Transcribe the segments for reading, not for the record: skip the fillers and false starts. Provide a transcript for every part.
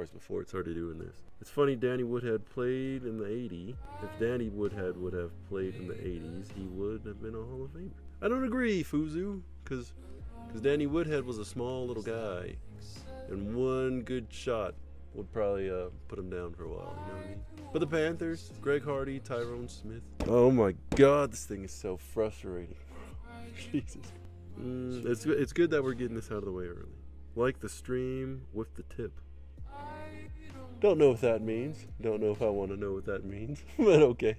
hours before it started doing this. It's funny, Danny Woodhead played in the 80s. If Danny Woodhead would have played in the 80s, he would have been a Hall of Famer. I don't agree, Fuzu, because Danny Woodhead was a small little guy, and one good shot would probably put him down for a while, you know what I mean? But the Panthers, Greg Hardy, Tyrone Smith. Oh my God, this thing is so frustrating. Jesus. It's good that we're getting this out of the way early. Like the stream with the tip. Don't know what that means. Don't know if I want to know what that means, but okay.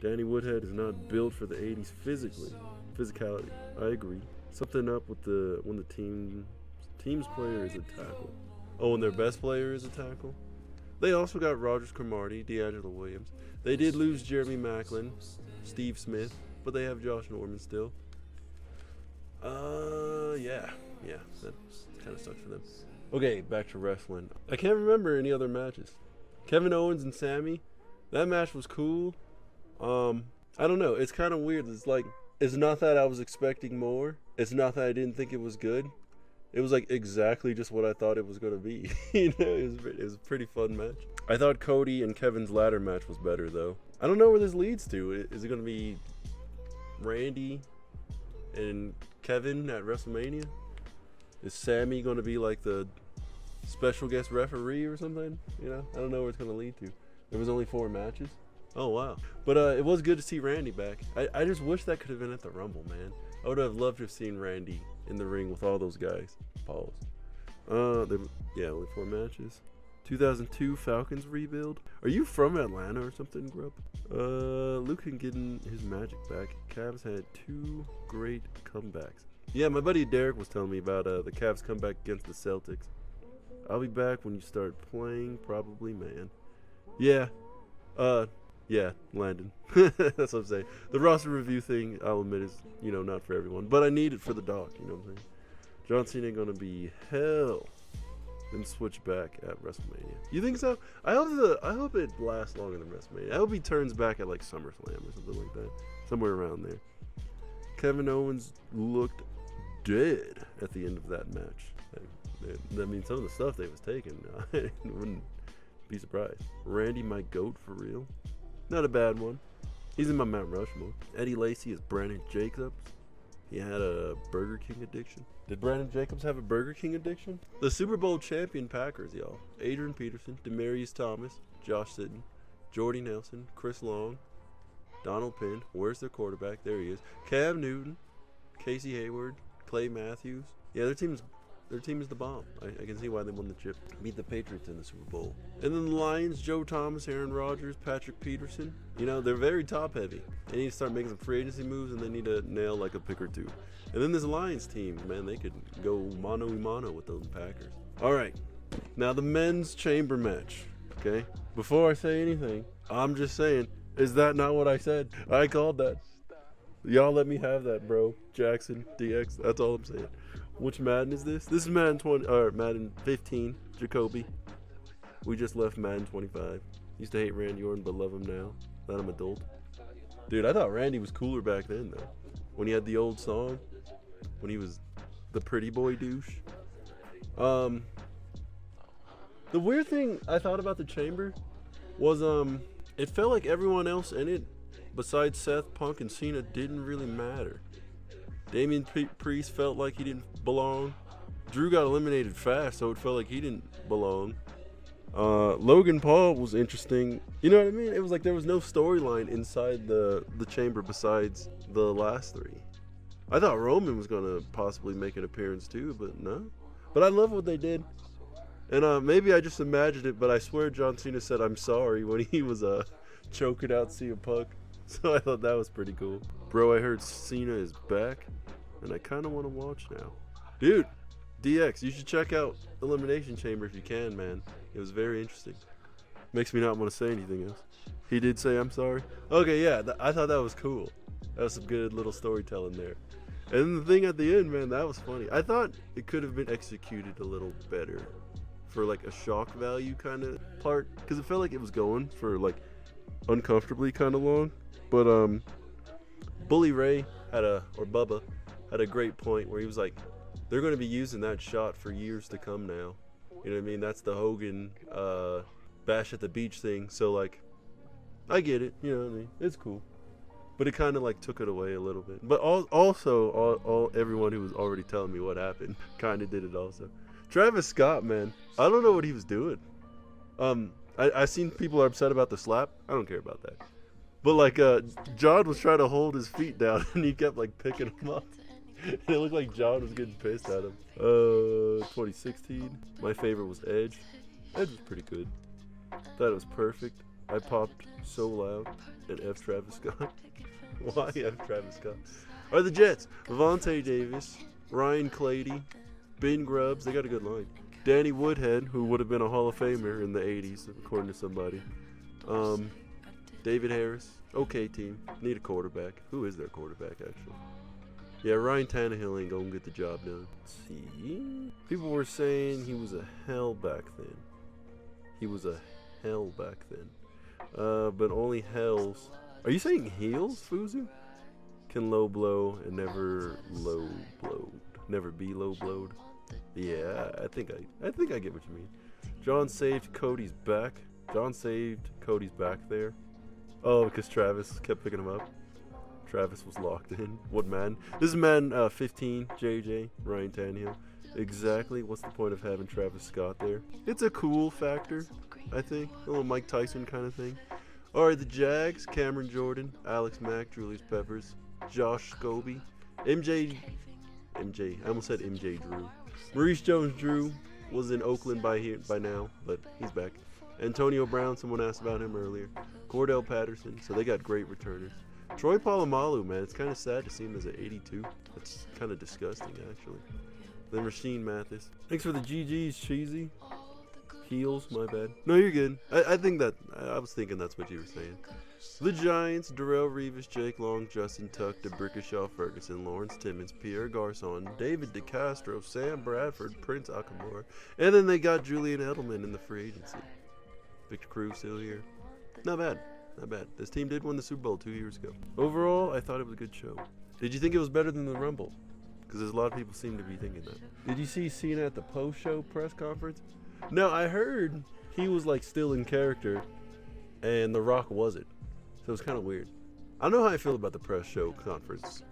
Danny Woodhead is not built for the 80s physicality. I agree. Something up with when the team's player is a tackle. Oh, and their best player is a tackle? They also got Rogers Cromartie, D'Angelo Williams. They did lose Jeremy Maclin, Steve Smith, but they have Josh Norman still. Yeah, that kind of sucks for them. Okay, back to wrestling. I can't remember any other matches. Kevin Owens and Sammy, that match was cool. I don't know, it's kind of weird. It's not that I was expecting more. It's not that I didn't think it was good. It was like exactly just what I thought it was going to be. You know, it was a pretty fun match. I thought Cody and Kevin's ladder match was better though. I don't know where this leads to. Is it going to be Randy and Kevin at WrestleMania? Is Sammy going to be like the special guest referee or something? You know, I don't know where it's going to lead to. There was only 4 matches. Oh wow. But it was good to see Randy back. I just wish that could have been at the Rumble, man. I would have loved to have seen Randy in the ring with all those guys. Pause. Only 4 matches. 2002 Falcons rebuild. Are you from Atlanta or something, Grub? Luke can get his magic back. Cavs had 2 great comebacks. Yeah, my buddy Derek was telling me about the Cavs comeback against the Celtics. I'll be back when you start playing, probably, man. Yeah, Landon. That's what I'm saying. The roster review thing, I'll admit, is, not for everyone. But I need it for the dog, you know what I'm saying? John Cena going to be hell. Then switch back at WrestleMania. You think so? I hope it lasts longer than WrestleMania. I hope he turns back at like SummerSlam or something like that. Somewhere around there. Kevin Owens looked dead at the end of that match. I mean, some of the stuff they was taking, I wouldn't be surprised. Randy, my GOAT for real. Not a bad one. He's in my Mount Rushmore. Eddie Lacy is Brandon Jacobs. He had a Burger King addiction. Did Brandon Jacobs have a Burger King addiction? The Super Bowl champion Packers, y'all. Adrian Peterson, Demaryius Thomas, Josh Sitton, Jordy Nelson, Chris Long, Donald Penn. Where's their quarterback? There he is. Cam Newton, Casey Hayward, Clay Matthews. Yeah, their team is the bomb. I can see why they won the chip. Beat the Patriots in the Super Bowl. And then the Lions, Joe Thomas, Aaron Rodgers, Patrick Peterson. They're very top heavy. They need to start making some free agency moves, and they need to nail like a pick or two. And then this Lions team, man, they could go mano-a-mano with those Packers. All right, now the men's chamber match, okay? Before I say anything, I'm just saying, is that not what I said? I called that. Y'all let me have that, bro. Jackson, DX, that's all I'm saying. Which Madden is this? This is Madden 15, Jacoby. We just left Madden 25. Used to hate Randy Orton, but love him now that I'm adult. Dude, I thought Randy was cooler back then, though. When he had the old song. When he was the pretty boy douche. The weird thing I thought about the chamber was, it felt like everyone else in it, besides Seth, Punk, and Cena, didn't really matter. Damian Priest felt like he didn't belong. Drew got eliminated fast, so it felt like he didn't belong. Logan Paul was interesting. You know what I mean? It was like there was no storyline inside the chamber besides the last 3. I thought Roman was going to possibly make an appearance too, but no. But I love what they did. And maybe I just imagined it, but I swear John Cena said I'm sorry when he was choking out CM Punk. So I thought that was pretty cool. Bro, I heard Cena is back, and I kind of want to watch now. Dude, DX, you should check out Elimination Chamber if you can, man. It was very interesting. Makes me not want to say anything else. He did say I'm sorry. Okay, yeah, I thought that was cool. That was some good little storytelling there. And the thing at the end, man, that was funny. I thought it could have been executed a little better for like a shock value kind of part, because it felt like it was going for like uncomfortably kind of long. But Bully Ray Bubba had a great point where he was like, they're going to be using that shot for years to come now. You know what I mean? That's the Hogan bash at the beach thing. So like, I get it. You know what I mean? It's cool. But it kind of like took it away a little bit. But also, everyone who was already telling me what happened kind of did it also. Travis Scott, man, I don't know what he was doing. I seen people are upset about the slap. I don't care about that. But like, John was trying to hold his feet down, and he kept like picking them up. And it looked like John was getting pissed at him. 2016. My favorite was Edge. Edge was pretty good. Thought it was perfect. I popped so loud at F. Travis Scott. Why F. Travis Scott? Are the Jets? Vontae Davis, Ryan Clady, Ben Grubbs. They got a good line. Danny Woodhead, who would have been a Hall of Famer in the 80s, according to somebody. David Harris. Okay, team. Need a quarterback. Who is their quarterback, actually? Yeah, Ryan Tannehill ain't gonna get the job done. Let's see. People were saying he was a hell back then. He was a hell back then. But only hells. Are you saying heels, Fuzu? Can low blow and never low blowed. Never be low blowed. Yeah, I think I get what you mean. John saved Cody's back. John saved Cody's back there. Oh, because Travis kept picking him up. Travis was locked in. What man? This is man 15, JJ, Ryan Tannehill. Exactly. What's the point of having Travis Scott there? It's a cool factor, I think. A little Mike Tyson kind of thing. All right, the Jags, Cameron Jordan, Alex Mack, Julius Peppers, Josh Scobie, MJ, I almost said MJ Drew. Maurice Jones-Drew was in Oakland by now, but he's back. Antonio Brown, someone asked about him earlier. Cordell Patterson, so they got great returners. Troy Polamalu, man, it's kind of sad to see him as an 82. That's kind of disgusting, actually. Then Rasheed Mathis. Thanks for the GGs, Cheesy. Heels, my bad. No, you're good. I think that, I was thinking that's what you were saying. The Giants, Darrell Revis, Jake Long, Justin Tuck, DeBrickashaw Ferguson, Lawrence Timmons, Pierre Garcon, David DeCastro, Sam Bradford, Prince Akamura, and then they got Julian Edelman in the free agency. Victor Cruz still here. Not bad. Not bad. This team did win the Super Bowl 2 years ago. Overall, I thought it was a good show. Did you think it was better than the Rumble? Because there's a lot of people seem to be thinking that. Did you see Cena at the post-show press conference? No, I heard he was like still in character, and The Rock wasn't. So it was kind of weird. I don't know how I feel about the post-show conference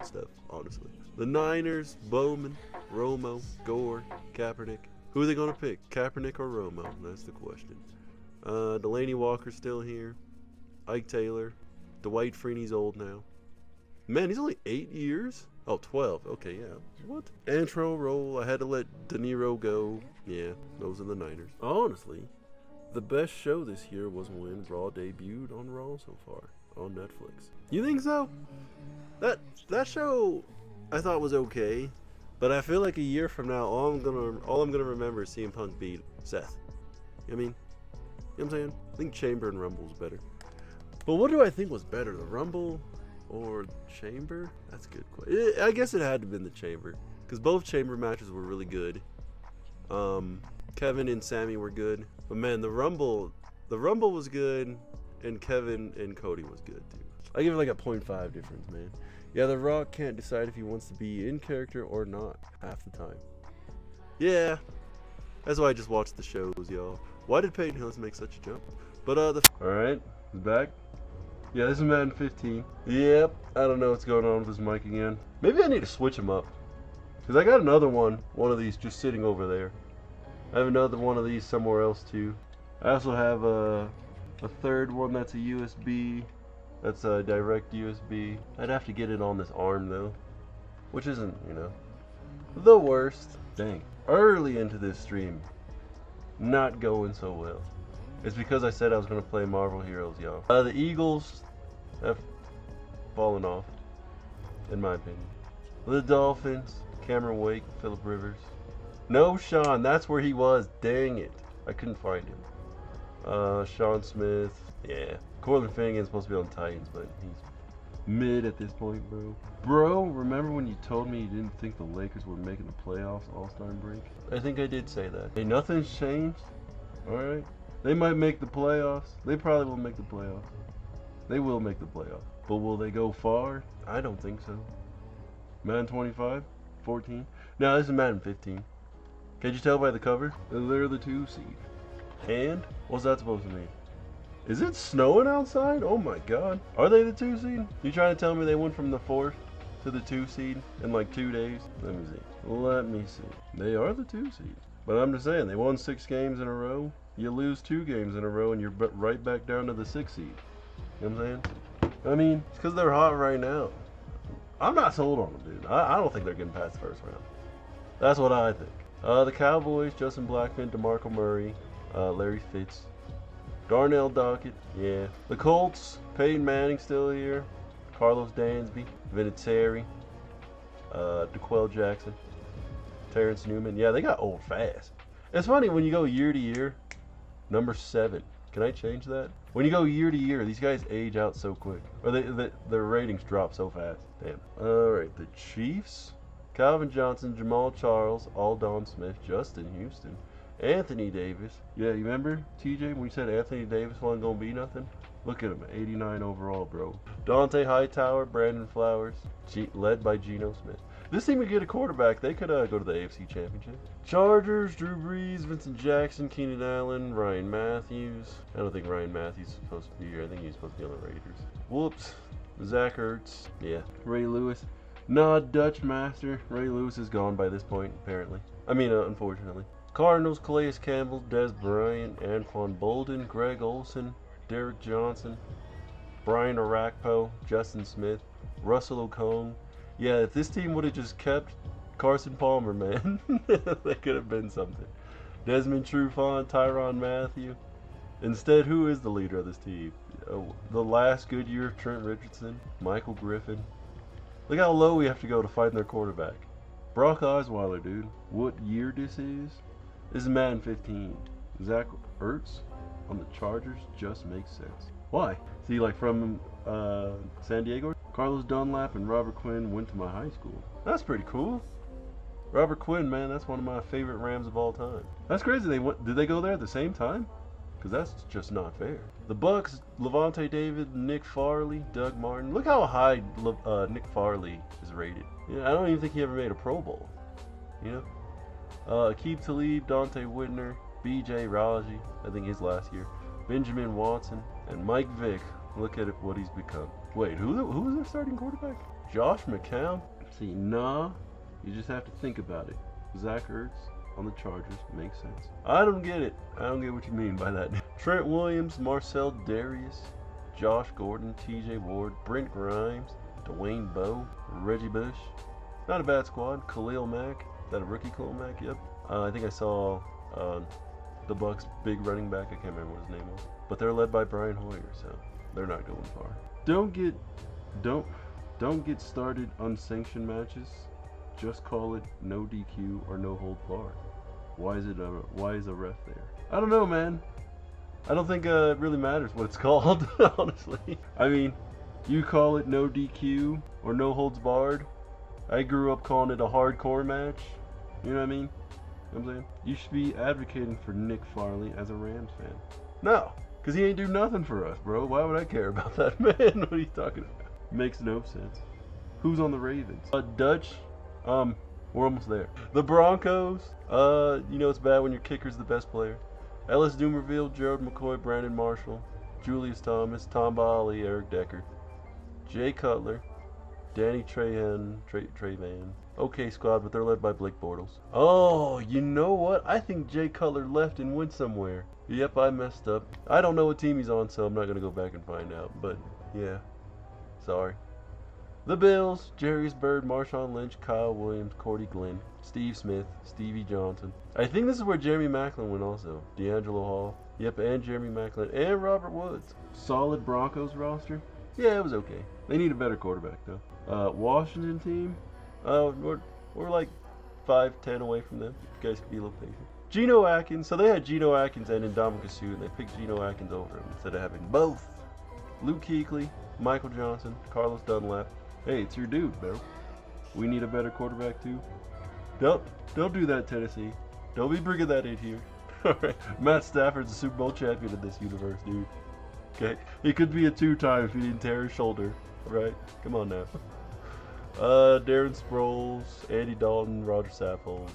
stuff, honestly. The Niners, Bowman, Romo, Gore, Kaepernick. Who are they going to pick, Kaepernick or Romo? That's the question. Delaney Walker's still here. Ike Taylor. Dwight Freeney's old now. Man, he's only 8 years? Oh, 12. Okay, yeah. What? Antro roll. I had to let De Niro go. Yeah, those are the Niners. Honestly, the best show this year was when Raw debuted on Raw so far on Netflix. You think so? That show I thought was okay, but I feel like a year from now, all I'm gonna remember is CM Punk beat Seth. You know what I mean? You know what I'm saying? I think Chamber and Rumble's better. But what do I think was better, the Rumble or Chamber? That's a good question. I guess it had to have been the Chamber, because both Chamber matches were really good. Kevin and Sammy were good, but man, the Rumble was good, and Kevin and Cody was good too. I give it like a 0.5 difference, man. Yeah, The Rock can't decide if he wants to be in character or not half the time. Yeah, that's why I just watch the shows, y'all. Why did Peyton Hillis make such a jump? But alright, back. Yeah, this is Madden 15. Yep, I don't know what's going on with this mic again. Maybe I need to switch them up, because I got another one of these just sitting over there. I have another one of these somewhere else too. I also have a third one that's a USB. That's a direct USB. I'd have to get it on this arm though, which isn't, the worst. Dang. Early into this stream, not going so well. It's because I said I was going to play Marvel Heroes, y'all. The Eagles have fallen off, in my opinion. The Dolphins, Cameron Wake, Phillip Rivers. No, Sean, that's where he was. Dang it. I couldn't find him. Sean Smith, yeah. Cortland Finnegan's supposed to be on Titans, but he's mid at this point, bro. Bro, remember when you told me you didn't think the Lakers were making the playoffs All-Star break? I think I did say that. Hey, nothing's changed. Alright. They might make the playoffs. They probably will make the playoffs. They will make the playoffs. But will they go far? I don't think so. Madden 25? 14? No, this is Madden 15. Can't you tell by the cover? They're the 2 seed. And what's that supposed to mean? Is it snowing outside? Oh my god. Are they the 2 seed? You trying to tell me they went from the 4th to the 2 seed in like 2 days? Let me see. Let me see. They are the 2 seed. But I'm just saying, they won 6 games in a row. You lose 2 games in a row and you're right back down to the 6 seed. You know what I'm saying? I mean, it's because they're hot right now. I'm not sold on them, dude. I don't think they're getting past the first round. That's what I think. The Cowboys, Justin Blackmon, DeMarco Murray, Larry Fitz, Darnell Dockett, yeah. The Colts, Peyton Manning still here, Carlos Dansby, Vinatieri, DeQuell Jackson, Terrence Newman. Yeah, they got old fast. It's funny when you go year to year, number 7. Can I change that? When you go year to year, these guys age out so quick. Or their ratings drop so fast. Damn. Alright, the Chiefs, Calvin Johnson, Jamal Charles, Aldon Smith, Justin Houston, Anthony Davis. Yeah, you remember, TJ, when you said Anthony Davis wasn't going to be nothing? Look at him, 89 overall, bro. Dante Hightower, Brandon Flowers, led by Geno Smith. This team would get a quarterback. They could go to the AFC Championship. Chargers, Drew Brees, Vincent Jackson, Keenan Allen, Ryan Matthews. I don't think Ryan Matthews is supposed to be here. I think he's supposed to be on the Raiders. Whoops. Zach Ertz. Yeah. Ray Lewis. Nah, Dutch Master. Ray Lewis is gone by this point, apparently. I mean, unfortunately. Cardinals, Calais Campbell, Dez Bryant, Anquan Bolden, Greg Olson, Derek Johnson, Brian Orakpo, Justin Smith, Russell Okung. Yeah, if this team would have just kept Carson Palmer, man, they could have been something. Desmond Trufant, Tyrann Mathieu. Instead, who is the leader of this team? Oh, the last good year of Trent Richardson, Michael Griffin. Look how low we have to go to find their quarterback. Brock Osweiler, dude. What year this is? This is Madden 15. Zach Ertz on the Chargers just makes sense. Why? See, like from San Diego? Carlos Dunlap and Robert Quinn went to my high school. That's pretty cool. Robert Quinn, man, that's one of my favorite Rams of all time. That's crazy. Did they go there at the same time? Because that's just not fair. The Bucks, Levante David, Nick Farley, Doug Martin. Look how high Nick Farley is rated. Yeah, I don't even think he ever made a Pro Bowl. You know? Aqib Talib, Dante Whitner, B.J. Raji, I think his last year, Benjamin Watson, and Mike Vick. Look at what he's become. Wait, who was their starting quarterback? Josh McCown? See, nah, you just have to think about it. Zach Ertz on the Chargers makes sense. I don't get it. I don't get what you mean by that. Trent Williams, Marcel Darius, Josh Gordon, T.J. Ward, Brent Grimes, Dwayne Bowe, Reggie Bush. Not a bad squad. Khalil Mack. Is that a rookie Khalil Mack? Yep. I think I saw the Bucks' big running back. I can't remember what his name was. But they're led by Brian Hoyer, so they're not going far. Don't get started on sanctioned matches. Just call it no DQ or no hold barred. Why is a ref there? I don't know, man. I don't think it really matters what it's called, honestly. I mean, you call it no DQ or no holds barred. I grew up calling it a hardcore match. You know what I mean? You know what I'm saying? You should be advocating for Nick Farley as a Rams fan. No, because he ain't do nothing for us, bro. Why would I care about that, man? What are you talking about? Makes no sense. Who's on the Ravens? Dutch. We're almost there. The Broncos. You know it's bad when your kicker's the best player. Ellis Dumerville, Gerald McCoy, Brandon Marshall, Julius Thomas, Tom Bali, Eric Decker, Jay Cutler, Danny Trahan. Okay squad, but they're led by Blake Bortles. Oh, you know what? I think Jay Cutler left and went somewhere. Yep, I messed up. I don't know what team he's on, so I'm not going to go back and find out. But, yeah. Sorry. The Bills, Jarius Byrd, Marshawn Lynch, Kyle Williams, Cordy Glenn, Steve Smith, Stevie Johnson. I think this is where Jeremy Maclin went also. D'Angelo Hall. Yep, and Jeremy Maclin. And Robert Woods. Solid Broncos roster. Yeah, it was okay. They need a better quarterback, though. Washington team. We're like 5-10 away from them. You guys could be a little patient. Geno Atkins. So they had Geno Atkins and Ndamukong Suh, and they picked Geno Atkins over him instead of having both. Luke Kuechly, Michael Johnson, Carlos Dunlap. Hey, it's your dude, bro. We need a better quarterback too. Don't do that, Tennessee. Don't be bringing that in here. All right. Matt Stafford's a Super Bowl champion in this universe, dude. Okay, he could be a 2-time if he didn't tear his shoulder. All right, come on now. Darren Sproles, Andy Dalton, Roger Saffold,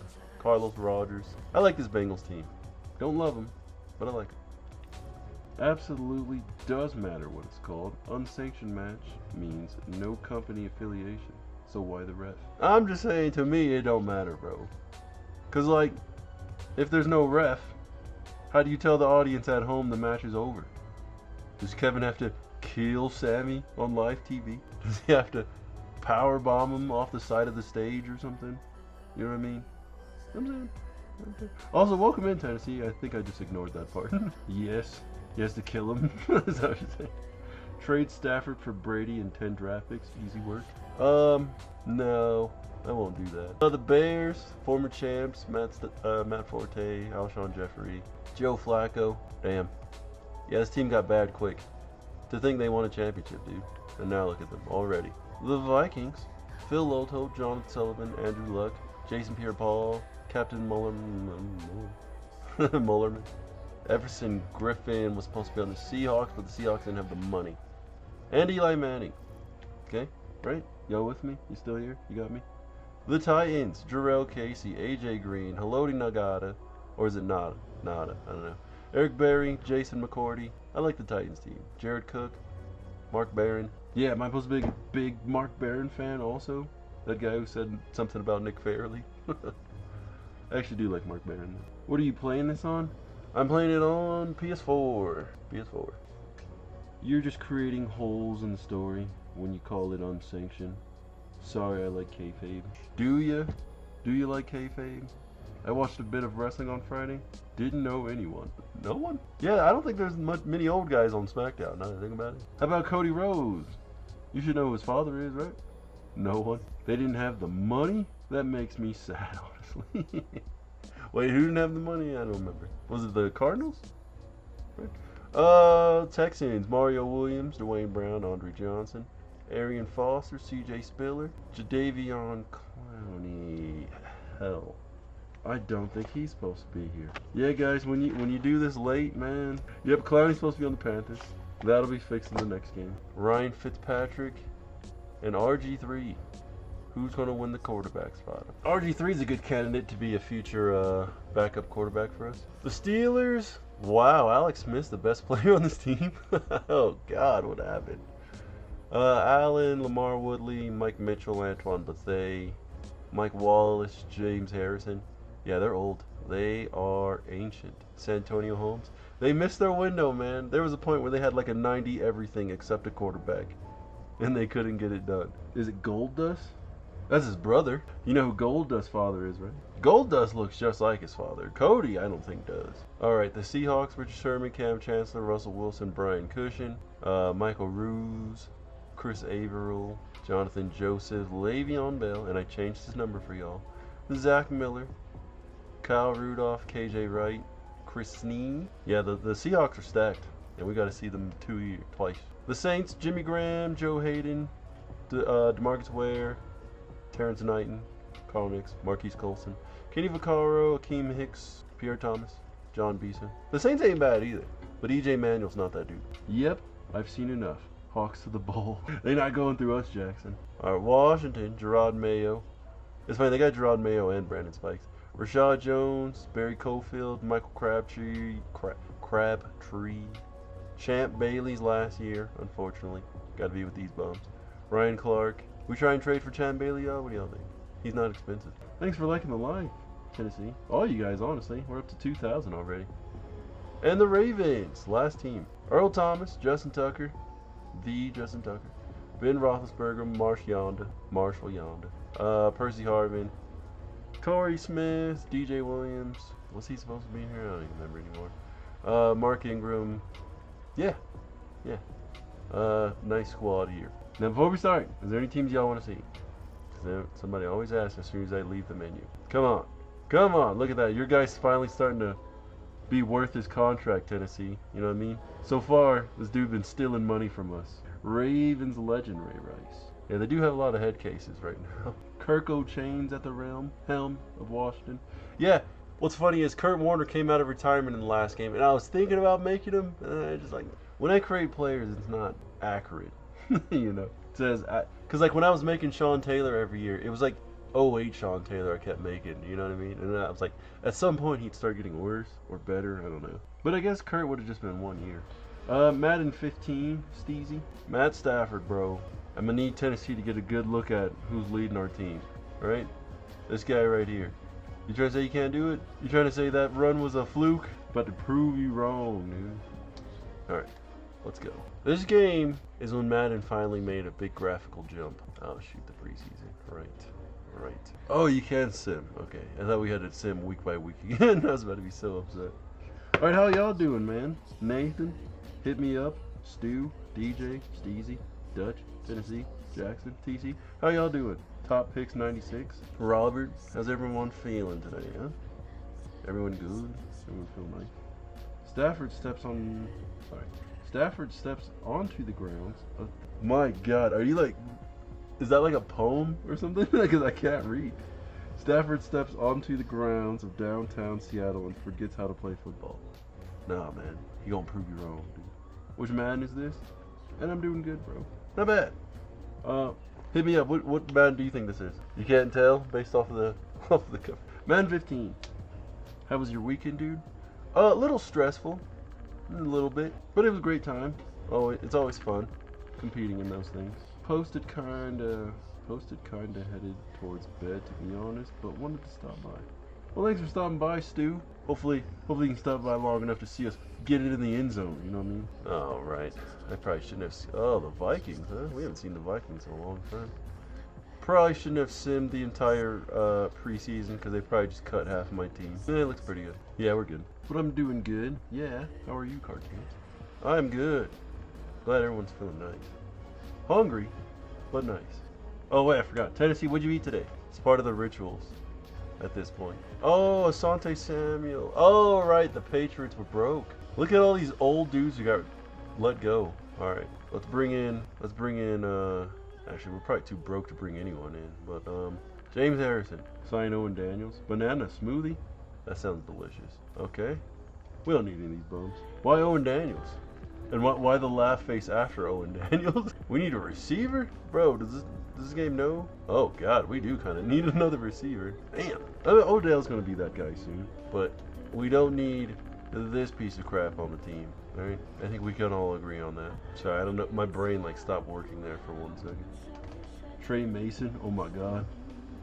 Carlos Rogers. I like this Bengals team. Don't love them, but I like them. Absolutely does matter what it's called. Unsanctioned match means no company affiliation. So why the ref? I'm just saying, to me, it don't matter, bro. Because, like, if there's no ref, how do you tell the audience at home the match is over? Does Kevin have to kill Sammy on live TV? Does he have to power bomb him off the side of the stage or something? You know what I mean? I'm saying. Also, welcome in, Tennessee. I think I just ignored that part. Yes. He has to kill him. Is that what you're saying? Trade Stafford for Brady and 10 draft picks. Easy work. No. I won't do that. The Bears, former champs, Matt Forte, Alshon Jeffrey, Joe Flacco. Damn. Yeah, this team got bad quick. To think they won a championship, dude. And now look at them already. The Vikings, Phil Loto, Jonathan Sullivan, Andrew Luck, Jason Pierre-Paul, Captain Mullerman. Everson Griffin was supposed to be on the Seahawks, but the Seahawks didn't have the money. And Eli Manning. Okay, right? Y'all with me? You still here? You got me? The Titans, Jarrell Casey, AJ Green, Haloti Nagata, or is it Nada? Nada, I don't know. Eric Berry, Jason McCourty. I like the Titans team. Jared Cook, Mark Barron. Yeah, am I supposed to be a big Mark Barron fan also? That guy who said something about Nick Fairley. I actually do like Mark Barron. What are you playing this on? I'm playing it on PS4. PS4. You're just creating holes in the story when you call it unsanctioned. Sorry, I like kayfabe. Do you? Do you like kayfabe? I watched a bit of wrestling on Friday. Didn't know anyone. No one? Yeah, I don't think there's many old guys on SmackDown, now that I think about it. How about Cody Rhodes? You should know who his father is, right? No one. They didn't have the money? That makes me sad, honestly. Wait, who didn't have the money? I don't remember. Was it the Cardinals? Right. Texans, Mario Williams, Dwayne Brown, Andre Johnson, Arian Foster, CJ Spiller, Jadeveon Clowney. Hell, I don't think he's supposed to be here. Yeah, guys, when you do this late, man. Yep, Clowney's supposed to be on the Panthers. That'll be fixed in the next game. Ryan Fitzpatrick and RG3. Who's going to win the quarterback spot? RG3 is a good candidate to be a future backup quarterback for us. The Steelers. Wow, Alex Smith's the best player on this team. Oh, God, what happened? Allen, Lamar Woodley, Mike Mitchell, Antoine Bethea, Mike Wallace, James Harrison. Yeah, they're old. They are ancient. Santonio Holmes. They missed their window, man. There was a point where they had like a 90 everything except a quarterback. And they couldn't get it done. Is it Goldust? That's his brother. You know who Goldust's father is, right? Goldust looks just like his father. Cody, I don't think does. Alright, the Seahawks, Richard Sherman, Cam Chancellor, Russell Wilson, Brian Cushion, Michael Ruse, Chris Averill, Jonathan Joseph, Le'Veon Bell, and I changed his number for y'all. Zach Miller, Kyle Rudolph, KJ Wright, Chris Snee. Yeah, the Seahawks are stacked, and we got to see them twice. The Saints, Jimmy Graham, Joe Hayden, DeMarcus Ware, Terrence Knighton, Carl Nix, Marquise Colson, Kenny Vaccaro, Akeem Hicks, Pierre Thomas, John Beeson. The Saints ain't bad either, but EJ Manuel's not that dude. Yep, I've seen enough. Hawks to the bowl. They're not going through us, Jackson. Alright, Washington, Gerard Mayo. It's funny, they got Gerard Mayo and Brandon Spikes. Rashad Jones, Barry Cofield, Michael Crabtree, Champ Bailey's last year, unfortunately. Gotta be with these bums. Ryan Clark. We try and trade for Champ Bailey, y'all? What do y'all think? He's not expensive. Thanks for liking the live, Tennessee. All you guys, honestly. We're up to 2,000 already. And the Ravens, last team. Earl Thomas, Justin Tucker, the Justin Tucker, Ben Roethlisberger, Marshall Yonda, Percy Harvin, Torrey Smith, DJ Williams. Was he supposed to be here? I don't even remember anymore. Mark Ingram. Yeah. Nice squad here. Now, before we start, is there any teams y'all want to see? Because somebody always asks as soon as I leave the menu. Come on, look at that. Your guy's finally starting to be worth his contract, Tennessee. You know what I mean? So far, this dude been stealing money from us. Ravens legend Ray Rice. Yeah, they do have a lot of head cases right now. Kirk O'Chain's at the helm of Washington. Yeah, what's funny is Kurt Warner came out of retirement in the last game, and I was thinking about making him, and I just like, when I create players, it's not accurate. You know, it says, because like when I was making Sean Taylor every year, it was like 08 Sean Taylor I kept making, you know what I mean? And I was like, at some point he'd start getting worse or better, I don't know. But I guess Kurt would have just been 1 year. Madden 15, Steezy. Matt Stafford, bro. I'm going to need Tennessee to get a good look at who's leading our team, alright? This guy right here. You trying to say you can't do it? You trying to say that run was a fluke? About to prove you wrong, dude. Alright, let's go. This game is when Madden finally made a big graphical jump. Oh, shoot, the preseason. Right. Oh, you can sim. Okay. I thought we had to sim week by week again. I was about to be so upset. Alright, how y'all doing, man? Nathan, hit me up. Stu, DJ, Steezy, Dutch, Tennessee, Jackson, TC. How y'all doing? Top Picks 96. Robert, how's everyone feeling today, huh? Everyone good? Everyone feel nice? Stafford steps onto the grounds. My God, are you like... Is that like a poem or something? Because I can't read. Stafford steps onto the grounds of downtown Seattle and forgets how to play football. Nah, man. He gonna prove you wrong, dude. Which Madden is this? And I'm doing good, bro. Not bad. Hit me up. What Madden do you think this is? You can't tell based off of the cover. Madden 15. How was your weekend, dude? A little stressful. A little bit. But it was a great time. Oh, it's always fun competing in those things. Posted kinda headed towards bed, to be honest, but wanted to stop by. Well, thanks for stopping by, Stu. Hopefully you can stop by long enough to see us get it in the end zone, you know what I mean? Oh, right. I probably shouldn't have... Oh, the Vikings, huh? We haven't seen the Vikings in a long time. Probably shouldn't have simmed the entire preseason, because they probably just cut half of my team. It looks pretty good. Yeah, we're good. But I'm doing good. Yeah. How are you, cartoons? I'm good. Glad everyone's feeling nice. Hungry, but nice. Oh, wait, I forgot. Tennessee, what'd you eat today? It's part of the rituals at this point. Oh, Asante Samuel. Oh, right, the Patriots were broke. Look at all these old dudes who got let go. All right, let's bring in, actually, we're probably too broke to bring anyone in, but, James Harrison, sign Owen Daniels. Banana smoothie? That sounds delicious. Okay. We don't need any of these bums. Why Owen Daniels? And why the laugh face after Owen Daniels? We need a receiver? Bro, does this game know? Oh, God, we do kind of need another receiver. Damn. Odell's going to be that guy soon. But we don't need this piece of crap on the team. All right? I think we can all agree on that. Sorry, I don't know. My brain, stopped working there for 1 second. Trey Mason? Oh, my God.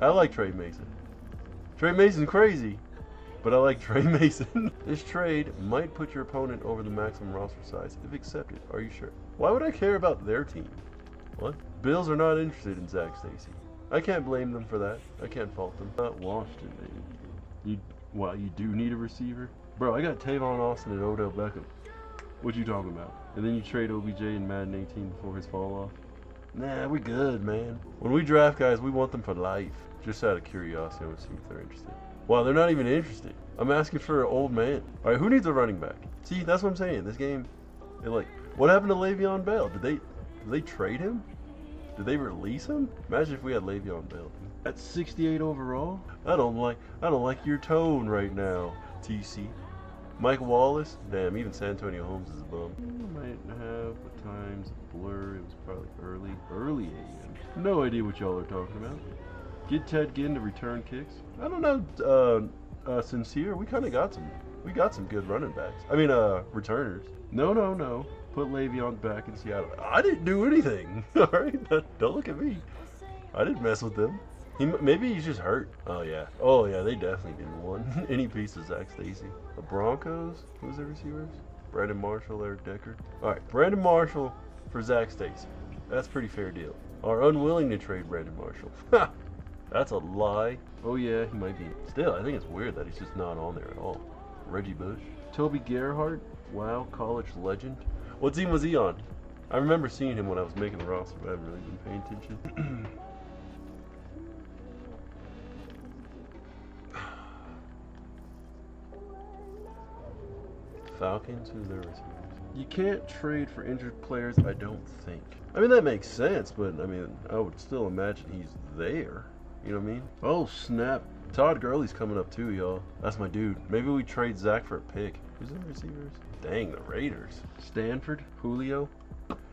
I like Trey Mason. Trey Mason's crazy. But I like Trey Mason. This trade might put your opponent over the maximum roster size if accepted. Are you sure? Why would I care about their team? What? Bills are not interested in Zach Stacy. I can't blame them for that. I can't fault them. Not Washington, baby. You do need a receiver? Bro, I got Tavon Austin and Odell Beckham. What you talking about? And then you trade OBJ in Madden 18 before his fall off? Nah, we good, man. When we draft guys, we want them for life. Just out of curiosity, I want to see if they're interested. Wow, they're not even interested. I'm asking for an old man. All right, who needs a running back? See, that's what I'm saying. This game, what happened to Le'Veon Bell? Did they trade him? Did they release him? Imagine if we had Le'Veon Bell. At 68 overall? I don't like your tone right now, TC. Mike Wallace? Damn, even San Antonio Holmes is a bum. Might have the times a blur. It was probably early AM. No idea what y'all are talking about. Get Ted Ginn to return kicks. I don't know, Sincere. We got some good running backs. I mean, returners. No. Put Le'Veon back in Seattle. I didn't do anything. All right, don't look at me. I didn't mess with them. Maybe he's just hurt. Oh yeah, they definitely didn't want any piece of Zach Stacy. The Broncos. Who's their receivers? Brandon Marshall, Eric Decker. All right, Brandon Marshall for Zach Stacy. That's a pretty fair deal. Are unwilling to trade Brandon Marshall. Ha! That's a lie. Oh yeah, he might be. Still, I think it's weird that he's just not on there at all. Reggie Bush. Toby Gerhardt. Wow, college legend. What team was he on? I remember seeing him when I was making the roster, but I haven't really been paying attention. Falcons, who's their receivers? You can't trade for injured players, I don't think. I mean, that makes sense, but I mean, I would still imagine he's there. You know what I mean? Oh, snap. Todd Gurley's coming up too, y'all. That's my dude. Maybe we trade Zach for a pick. Who's the receivers? Dang, the Raiders. Stanford? Julio?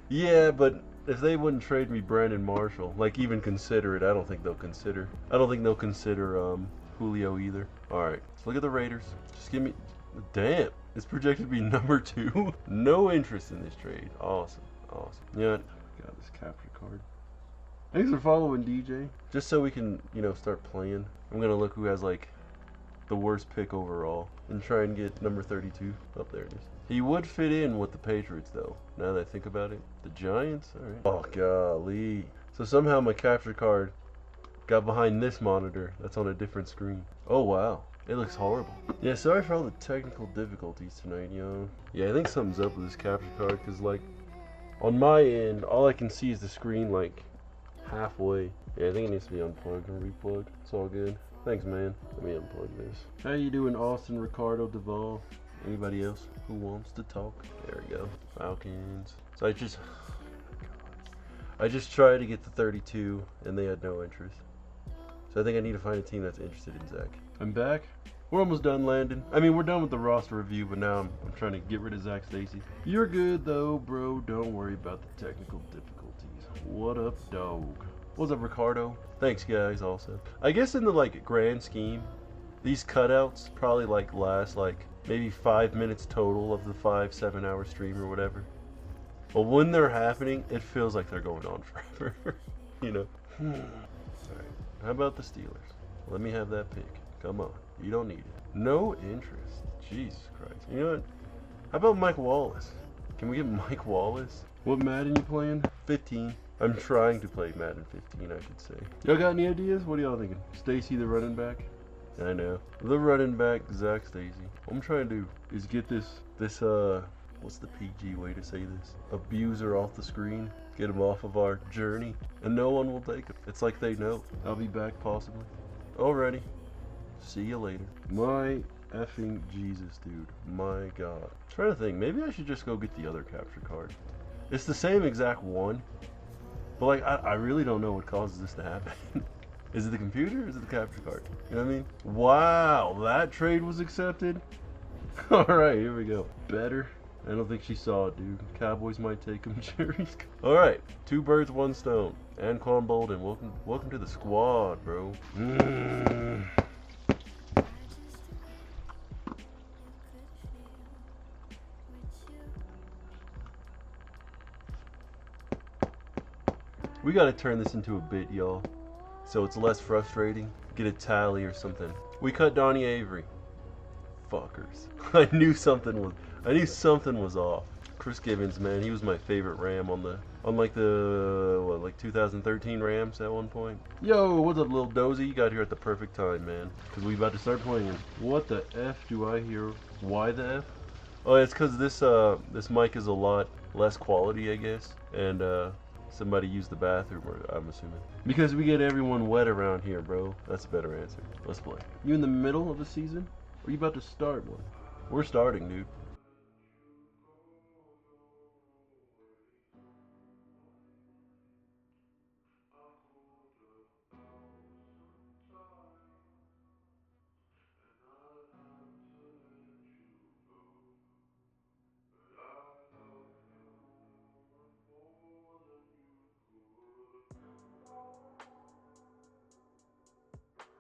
Yeah, but if they wouldn't trade me Brandon Marshall, like even consider it, I don't think they'll consider. I don't think they'll consider Julio either. All right, let's look at the Raiders. Just give me. Damn, it's projected to be number 2. No interest in this trade. Awesome, awesome. Yeah, got this capture card. Thanks for following, DJ. Just so we can, start playing. I'm gonna look who has like the worst pick overall and try and get number 32. Oh, there it is. He would fit in with the Patriots though, now that I think about it. The Giants? Alright. Oh, golly. So somehow my capture card got behind this monitor that's on a different screen. Oh, wow. It looks horrible. Yeah, sorry for all the technical difficulties tonight, Yeah, I think something's up with this capture card because, like, on my end, all I can see is the screen, like, halfway. Yeah, I think it needs to be unplugged and replugged. It's all good. Thanks, man. Let me unplug this. How you doing, Austin, Ricardo, Duvall? Anybody else who wants to talk? There we go. Falcons. So I just tried to get the 32, and they had no interest. So I think I need to find a team that's interested in Zach. I'm back. We're almost done, Landon. I mean, we're done with the roster review, but now I'm trying to get rid of Zach Stacy. You're good, though, bro. Don't worry about the technical difficulties. What up, dog? What's up, Ricardo? Thanks, guys, also. I guess in the, like, grand scheme, these cutouts probably, like, last, like, maybe 5 minutes total of the 5-7 hour stream or whatever. But when they're happening, it feels like they're going on forever. Alright, how about the Steelers? Let me have that pick. Come on, you don't need it. No interest. Jesus Christ. You know what? How about Mike Wallace? Can we get Mike Wallace? What Madden you playing? 15. I'm trying to play Madden 15, I should say. Y'all got any ideas? What are y'all thinking? Stacy the running back? I know. The running back, Zach Stacy. What I'm trying to do is get this, what's the PG way to say this? Abuser off the screen. Get him off of our journey. And no one will take him. It's like they know. I'll be back possibly. Alrighty. See you later. My effing Jesus, dude. My God. I'm trying to think. Maybe I should just go get the other capture card. It's the same exact one. But like, I really don't know what causes this to happen. Is it the computer or is it the capture card? You know what I mean? Wow, that trade was accepted? Alright, here we go. Better. I don't think she saw it, dude. Cowboys might take him. Jerry's. Alright, 2 birds, 1 stone. Anquan Bolden, welcome to the squad, bro. We gotta turn this into a bit, y'all. So it's less frustrating. Get a tally or something. We cut Donnie Avery. Fuckers. I knew something was off. Chris Gibbons, man, he was my favorite Ram on like the 2013 Rams at one point. Yo, what's up, little Dozy? You got here at the perfect time, man. Cause we about to start playing. What the F do I hear? Why the F? Oh, it's cause this mic is a lot less quality, I guess. And somebody used the bathroom, I'm assuming. Because we get everyone wet around here, bro. That's a better answer. Let's play. You in the middle of the season? Or are you about to start one? We're starting, dude.